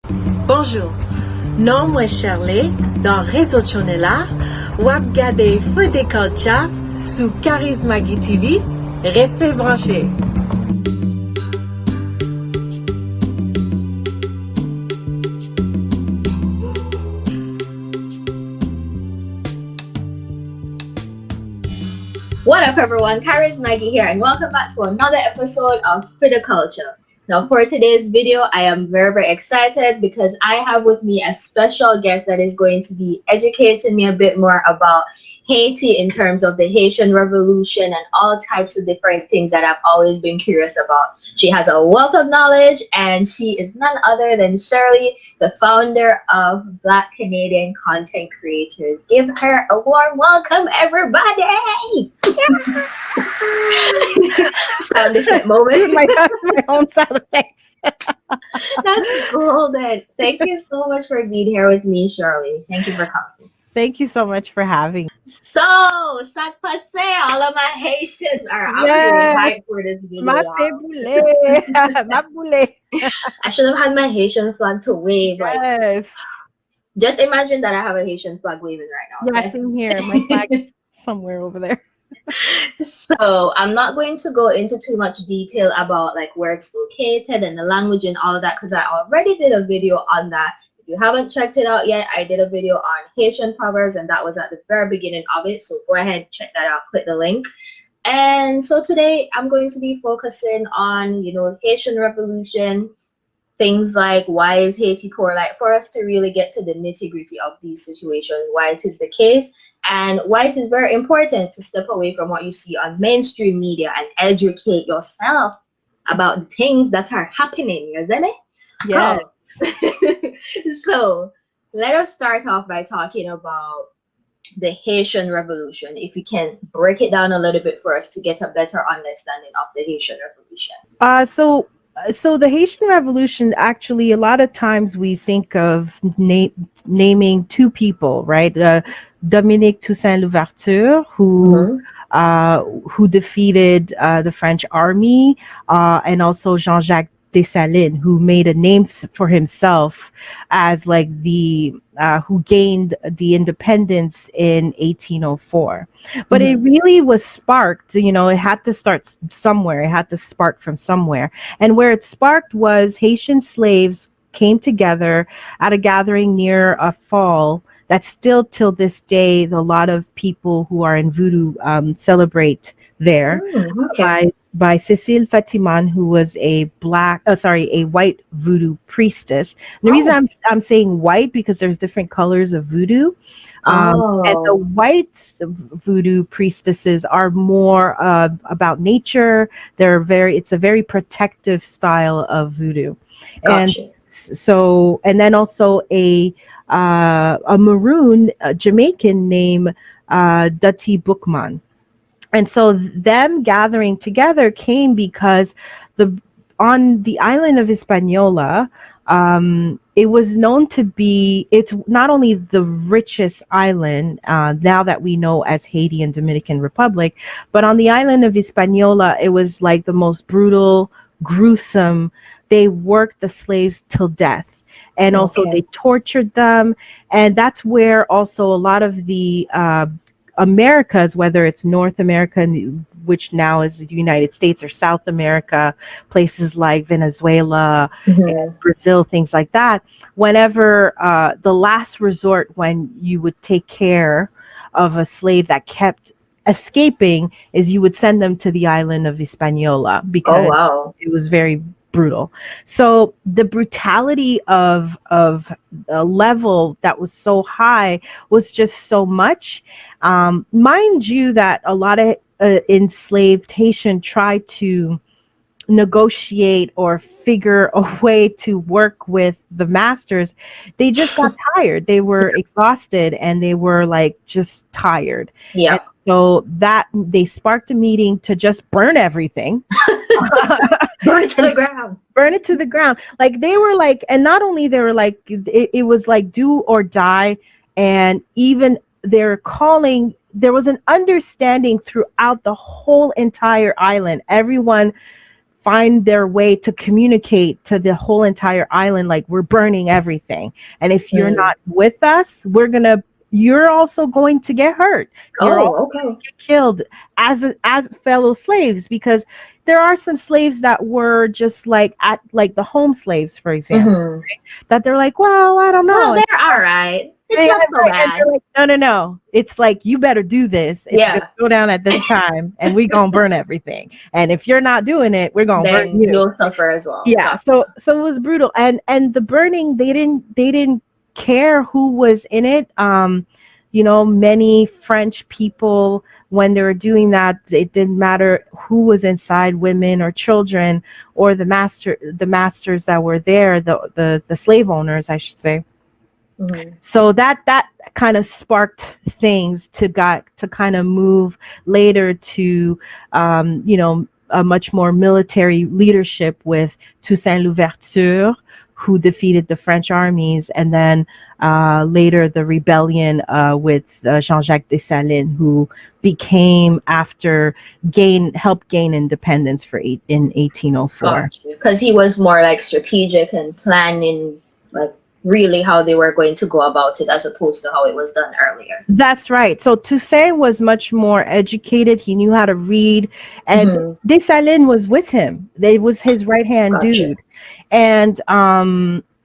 Bonjour, non moi Shirley, dans Réseau Chonela, wap gade Feu de Kulcha sous CharisMaggietv. Restez branchés. What up, everyone? CharisMaggie here, and welcome back to another episode of Culture. Now, for today's video, I am very, very excited because I have with me a special guest that is going to be educating me a bit more about Haiti in terms of the Haitian Revolution and all types of different things that I've always been curious about. She has a wealth of knowledge, and she is none other than Shirley, the founder of Black Canadian Content Creators. Give her a warm welcome, everybody! Sound effect moment. my own sound effects. That's golden. Thank you so much for being here with me, Shirley. Thank you for coming. Thank you so much for having me. So, sac passe, all of my Haitians are I'm Yes. really hyped for this video. Ma boule. Ma boule. I should have had my Haitian flag to wave. Like, Yes. just imagine that I have a Haitian flag waving right now. Yeah, same here. My flag is somewhere over there. So I'm not going to go into too much detail about like where it's located and the language and all of that because I already did a video on that. If you haven't checked it out yet, I did a video on Haitian proverbs and that was at the very beginning of it. So go ahead, check that out, click the link. And so today I'm going to be focusing on, Haitian Revolution, things like why is Haiti poor, like for us to really get to the nitty-gritty of these situations, why it is the case, and why it is very important to step away from what you see on mainstream media and educate yourself about the things that are happening, isn't it? Yes. So let us start off by talking about the Haitian Revolution. If you can break it down a little bit for us to get a better understanding of the Haitian Revolution. So the Haitian Revolution, actually, a lot of times we think of naming two people, right? Dominique Toussaint Levasseur, who defeated the French army, and also Jean-Jacques Dessalines, who made a name for himself as like the who gained the independence in 1804. But it really was sparked, it had to start somewhere. It had to spark from somewhere. And where it sparked was Haitian slaves came together at a gathering near a fall that still till this day, a lot of people who are in voodoo celebrate there. By Cécile Fatiman, who was a white voodoo priestess. And the reason I'm saying white because there's different colors of voodoo. And the white voodoo priestesses are more about nature. It's a very protective style of voodoo. Gotcha. And then also a maroon Jamaican named Dutty Bookman. And so them gathering together came because on the island of Hispaniola, it was known to be, it's not only the richest island now that we know as Haiti and Dominican Republic, but on the island of Hispaniola, it was like the most brutal, gruesome. They worked the slaves till death. And also they tortured them. And that's where also a lot of the Americas, whether it's North America, which now is the United States, or South America, places like Venezuela, and Brazil, things like that. Whenever the last resort when you would take care of a slave that kept escaping is you would send them to the island of Hispaniola because it was very brutal. So the brutality of a level that was so high was just so much. Mind you that a lot of enslaved Haitian tried to negotiate or figure a way to work with the masters. They just got tired. They were exhausted and they were like just tired. Yeah. And so that they sparked a meeting to just burn everything. Burn it to the ground. Burn it to the ground. Like they were like, and not only they were like, it was like do or die. And even they're calling, there was an understanding throughout the whole entire island. Everyone find their way to communicate to the whole entire island, like, we're burning everything. And if you're not with us, you're also going to get hurt. You're also Oh, okay. get killed as fellow slaves, because there are some slaves that were just like at like the home slaves, for example, right? That they're like, well, I don't know. Well, they're all right. It's Yeah, not so right. And bad. they're like, no. It's like, you better do this. It's gonna go down at this time, and we're gonna burn everything. And if you're not doing it, we're gonna burn Then you. you'll suffer as well. Yeah. So it was brutal. And the burning, they didn't care who was in it. Many French people, when they were doing that, it didn't matter who was inside, women or children, or the masters that were there, the slave owners, I should say. So that kind of sparked things to kind of move later to a much more military leadership with Toussaint Louverture, who defeated the French armies, and then later the rebellion with Jean-Jacques Dessalines, who became helped gain independence in 1804. Because he was more like strategic and planning, like really how they were going to go about it, as opposed to how it was done earlier. That's right. So Toussaint was much more educated. He knew how to read, and Dessalines was with him. They was his right hand dude. And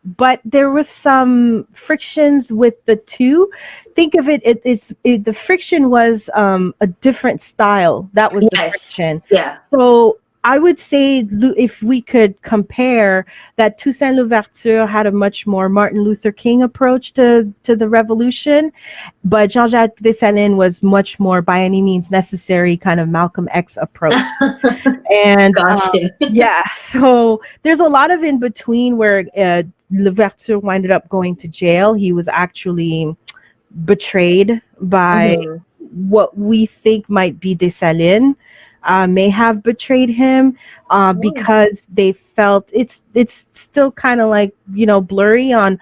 but there was some frictions with the two. Think of it, the friction was a different style. That was the friction. Yeah. So I would say, if we could compare, that Toussaint Louverture had a much more Martin Luther King approach to the revolution, but Jean-Jacques Dessalines was much more by any means necessary kind of Malcolm X approach. And so there's a lot of in between where Louverture winded up going to jail. He was actually betrayed by what we think might be Dessalines. May have betrayed him because they felt it's still kind of like, blurry on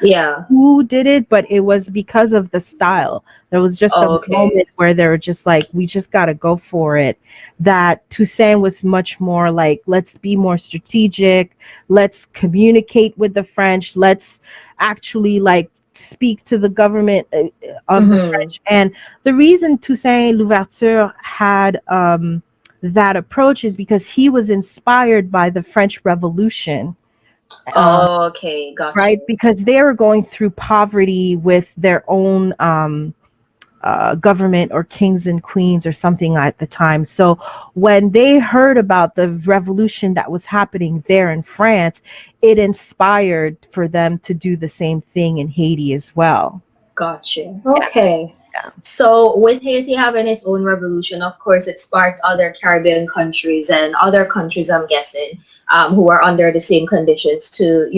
who did it, but it was because of the style. There was just a moment where they were just like, we just got to go for it. That Toussaint was much more like, let's be more strategic, let's communicate with the French, let's actually like speak to the government of the French. And the reason Toussaint Louverture had that approach is because he was inspired by the French Revolution. Gotcha. Right, because they were going through poverty with their own government or kings and queens or something at the time. So when they heard about the revolution that was happening there in France, it inspired for them to do the same thing in Haiti as well. Gotcha. Okay. So with Haiti having its own revolution, of course, it sparked other Caribbean countries and other countries, I'm guessing, who are under the same conditions to,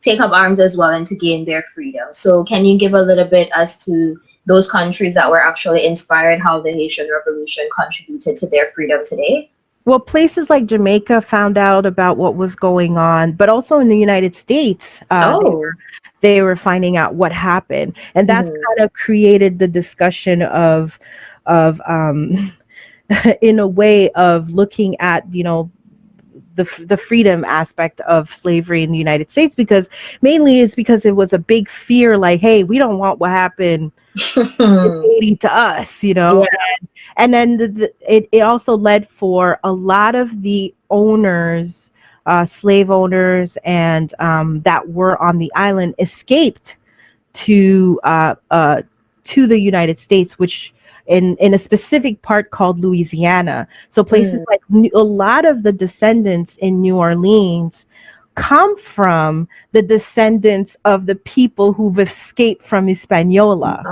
take up arms as well and to gain their freedom. So can you give a little bit as to those countries that were actually inspired, how the Haitian Revolution contributed to their freedom today? Well, places like Jamaica found out about what was going on, but also in the United States, they were finding out what happened, and that's kind of created the discussion of in a way of looking at the freedom aspect of slavery in the United States, because mainly is because it was a big fear, like, hey, we don't want what happened in Haiti to us, and then it also led for a lot of the owners, slave owners, and that were on the island escaped to the United States, which in a specific part called Louisiana. So places like a lot of the descendants in New Orleans come from the descendants of the people who've escaped from Hispaniola.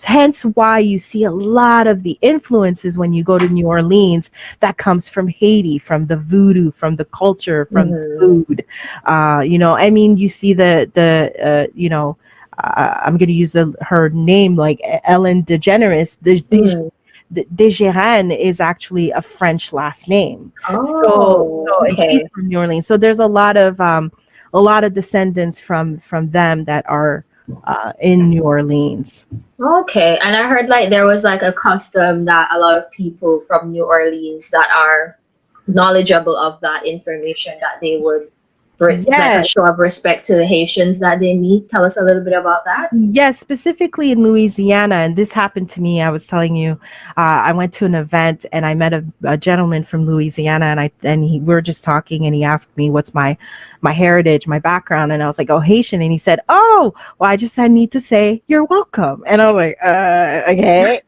Hence why you see a lot of the influences when you go to New Orleans that comes from Haiti, from the voodoo, from the culture, from the food. You see I'm going to use her name, like Ellen DeGeneres. Desjardins is actually a French last name. So she's from New Orleans. So there's a lot of descendants from them that are in New Orleans. Okay, and I heard like there was like a custom that a lot of people from New Orleans that are knowledgeable of that information, that they would like a Yes. show of respect to the Haitians that they meet. Tell us a little bit about that. Yes, specifically in Louisiana, and this happened to me. I was telling you, I went to an event and I met a gentleman from Louisiana, we were just talking, and he asked me what's my heritage, my background, and I was like, oh, Haitian, and he said, oh, well, I need to say you're welcome, and I was like, okay,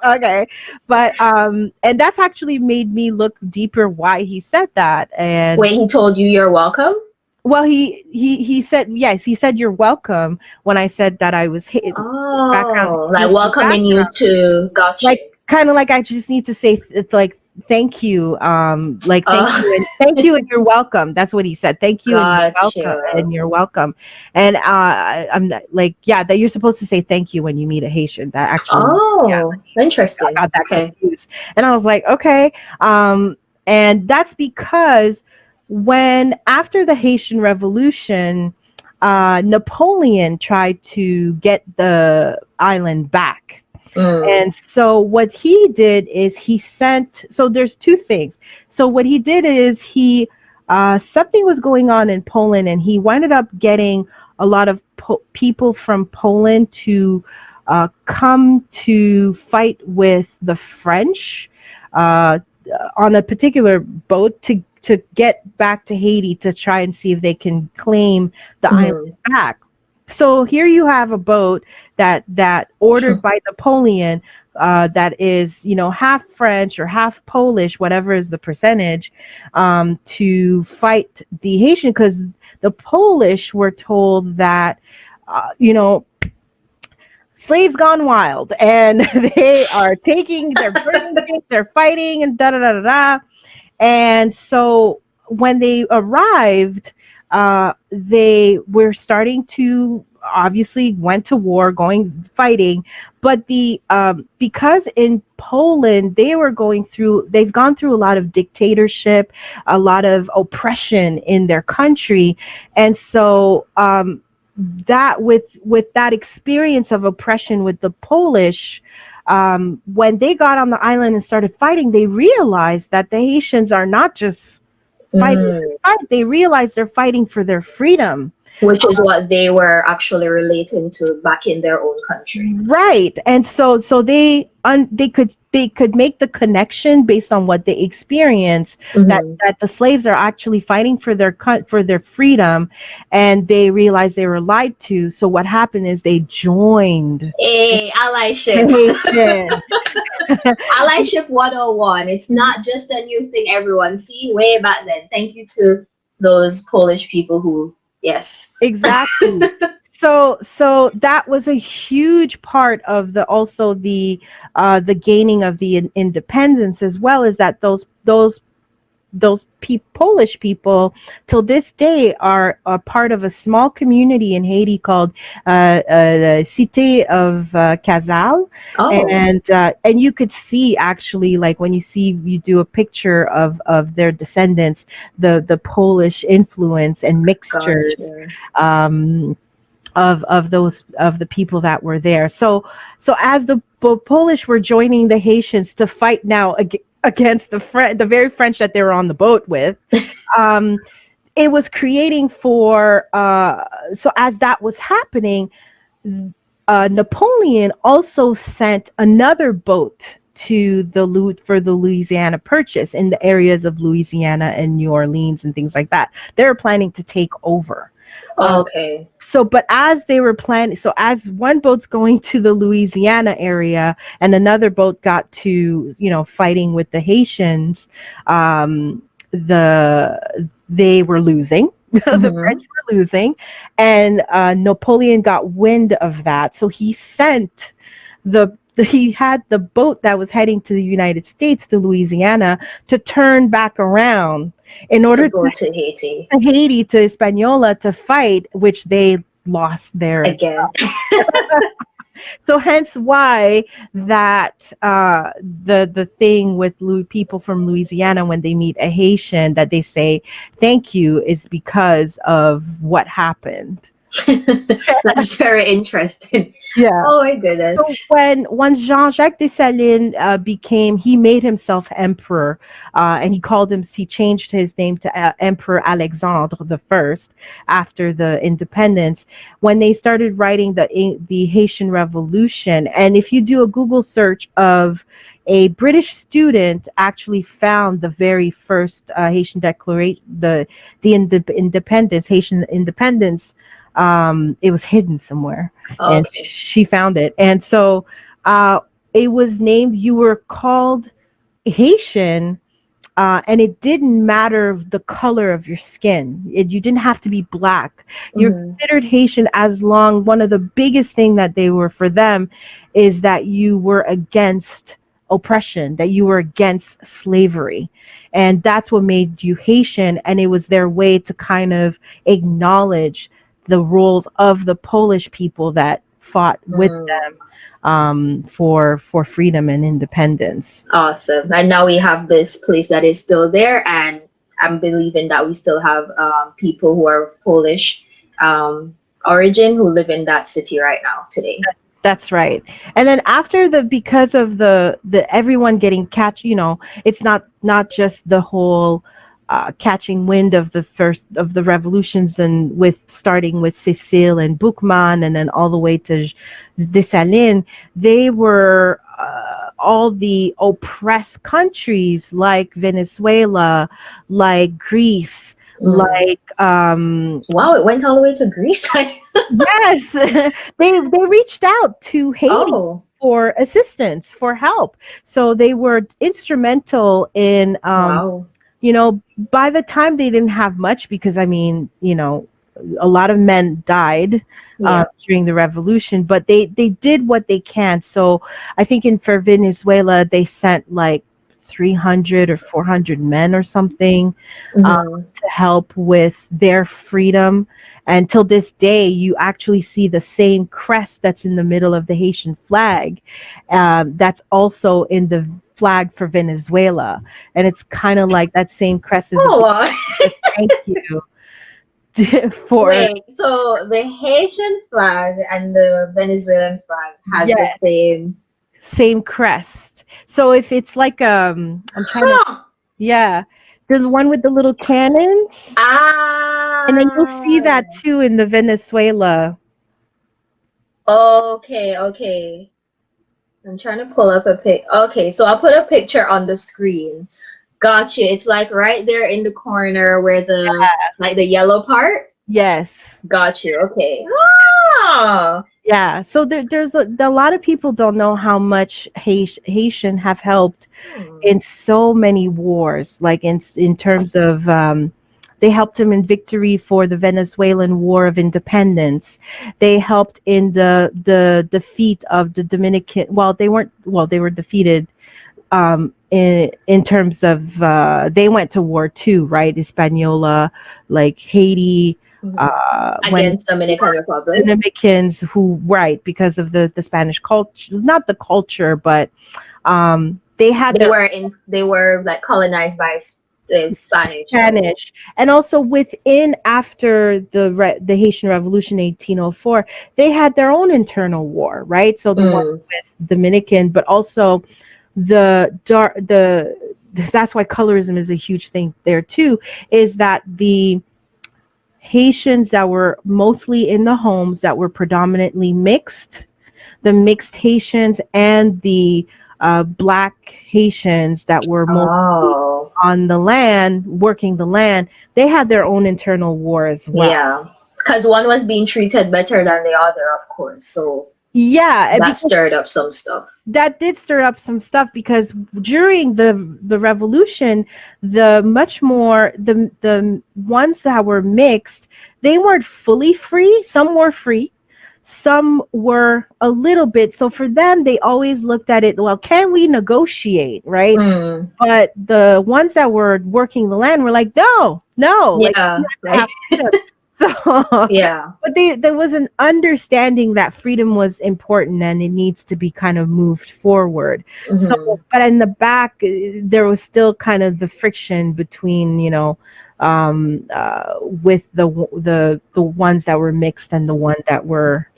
okay, but and that's actually made me look deeper why he said that, and Wait, he told you you're welcome? well, he said yes. He said you're welcome when I said that I was background, Oh, like Haitian welcoming you background. to, got Like you. kind of like I just need to say it's like thank you, like thank you and you're welcome. That's what he said. Thank you and you're Got welcome you. and you're welcome. And I'm not, like yeah, that you're supposed to say thank you when you meet a Haitian. That actually yeah, Oh, I interesting. got that Okay. confused. And I was like, okay. And that's because when after the Haitian Revolution, Napoleon tried to get the island back. Mm. And so what he did is he sent, so there's two things. So what he did is something was going on in Poland, and he ended up getting a lot of people from Poland to come to fight with the French uh, on a particular boat to get back to Haiti to try and see if they can claim the island Mm. back. So here you have a boat that ordered by Napoleon, that is half French or half Polish, whatever is the percentage, to fight the Haitian, because the Polish were told that slaves gone wild and they're burning things, they're fighting and da da da da da. And so when they arrived, they were starting to obviously went to war, fighting. But because in Poland they've gone through a lot of dictatorship, a lot of oppression in their country, and so that with that experience of oppression with the Polish, when they got on the island and started fighting, they realized that the Haitians are not just fighting Mm. to fight. They realized they're fighting for their freedom. Which is what they were actually relating to back in their own country. Right. And so they could make the connection based on what they experience, Mhm. that the slaves are actually fighting for their freedom, and they realized they were lied to. So what happened is they joined Hey, allyship. the Haitian. Allyship 101. It's not just a new thing, everyone. See, way back then. Thank you to those Polish people who, yes. Exactly. So that was a huge part of the gaining of the independence, as well as that those Polish people till this day are a part of a small community in Haiti called the Cité of Casal, Oh, and you could see actually, like when you do a picture of their descendants, the Polish influence and mixtures gotcha. um, of the people that were there. So as the Polish were joining the Haitians to fight now against the very French that they were on the boat with, it was creating for so as that was happening, Napoleon also sent another boat for the Louisiana Purchase in the areas of Louisiana and New Orleans and things like that. They were planning to take over. Okay. But as they were planning, so as one boat's going to the Louisiana area and another boat got to, fighting with the Haitians, they were losing. The French Mhm. were losing, and Napoleon got wind of that. So he sent he had the boat that was heading to the United States, to Louisiana, to turn back around in To order go to Haiti Haiti, to Hispaniola, to fight, which they lost there as again. well. So hence why that the thing with people from Louisiana, when they meet a Haitian, that they say thank you, is because of what happened. That's very interesting. Yeah. Oh my goodness. So when Jean-Jacques Dessalines he made himself emperor, and he changed his name to Emperor Alexandre the First after the independence. When they started writing the Haitian Revolution, and if you do a Google search of a British student actually found the very first Haitian declaration, independence, Haitian independence. It was hidden somewhere, and Okay. she found it. And so it was named, you were called Haitian, and it didn't matter the color of your skin. You didn't have to be black. You're considered Haitian as long, one of the biggest thing that they were for them is that you were against oppression, that you were against slavery. And that's what made you Haitian. And it was their way to kind of acknowledge the roles of the Polish people that fought with them for freedom and independence. Awesome. And now we have this place that is still there, and I'm believing that we still have people who are Polish origin who live in that city right now today. That's right. And then after because of the everyone getting it's not just the whole catching wind of the first of the revolutions, and starting with Cécile and Boukman and then all the way to Dessalines. They were all the oppressed countries like Venezuela, like Greece, like wow, it went all the way to Greece. yes, they reached out to Haiti for assistance, for help. So they were instrumental in wow. By the time they didn't have much, because a lot of men died during the revolution, but they did what they can. So I think for Venezuela, they sent like 300 or 400 men or something to help with their freedom. And till this day, you actually see the same crest that's in the middle of the Haitian flag. That's also in the flag for Venezuela. And it's kind of like that same crest is thank you. Wait, so the Haitian flag and the Venezuelan flag has the same crest. So if it's like I'm trying to the one with the little cannons, and then you'll see that too in the Venezuela. Okay. I'm trying to pull up a pic. Okay, so I'll put a picture on the screen. Gotcha. It's like right there in the corner where like the yellow part. Yes. Got you. Okay. Ah! Yeah. So there's a lot of people don't know how much Haitian have helped in so many wars. Like in terms of they helped him in victory for the Venezuelan War of Independence. They helped in the defeat of the Dominican. They were defeated in terms of they went to war too, right? Hispaniola, like Haiti. Against Dominican Republic. Dominicans because of the Spanish culture, not the culture, but they were like colonized by Spanish. And also after the Haitian Revolution 1804, they had their own internal war, right? So the one with Dominican, but also that's why colorism is a huge thing there too, is that the Haitians that were mostly in the homes that were predominantly mixed, the mixed Haitians and the Black Haitians that were mostly on the land, working the land, they had their own internal war as well. Yeah, because one was being treated better than the other, of course. So that stirred up some stuff. That did stir up some stuff because during the revolution, the ones that were mixed, they weren't fully free. Some were free, some were a little bit. So for them, they always looked at it, well, can we negotiate, right? But the ones that were working the land were like, no. Yeah, like, So but there was an understanding that freedom was important and it needs to be kind of moved forward. So, but in the back, there was still kind of the friction between with the ones that were mixed and the one that were,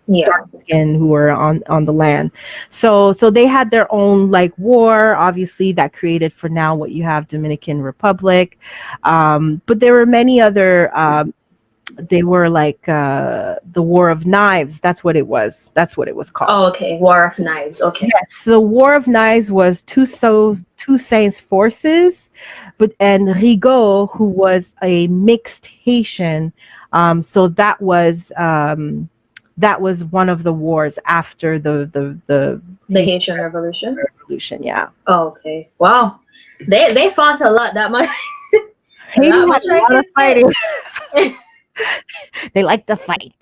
Yeah. dark skin who were on the land. So they had their own like war, obviously, that created for now what you have Dominican Republic. But there were many other they were like the War of Knives. That's what it was. That's what it was called. Oh, okay. War of Knives. Okay. Yes, the War of Knives was Toussaint's forces, and Rigaud, who was a mixed Haitian. So that was one of the wars after the Haitian Revolution. Revolution. Yeah, Oh, okay. Wow. They fought a lot. That much. Haiti That had much a I lot can of say. fighting. They like to fight.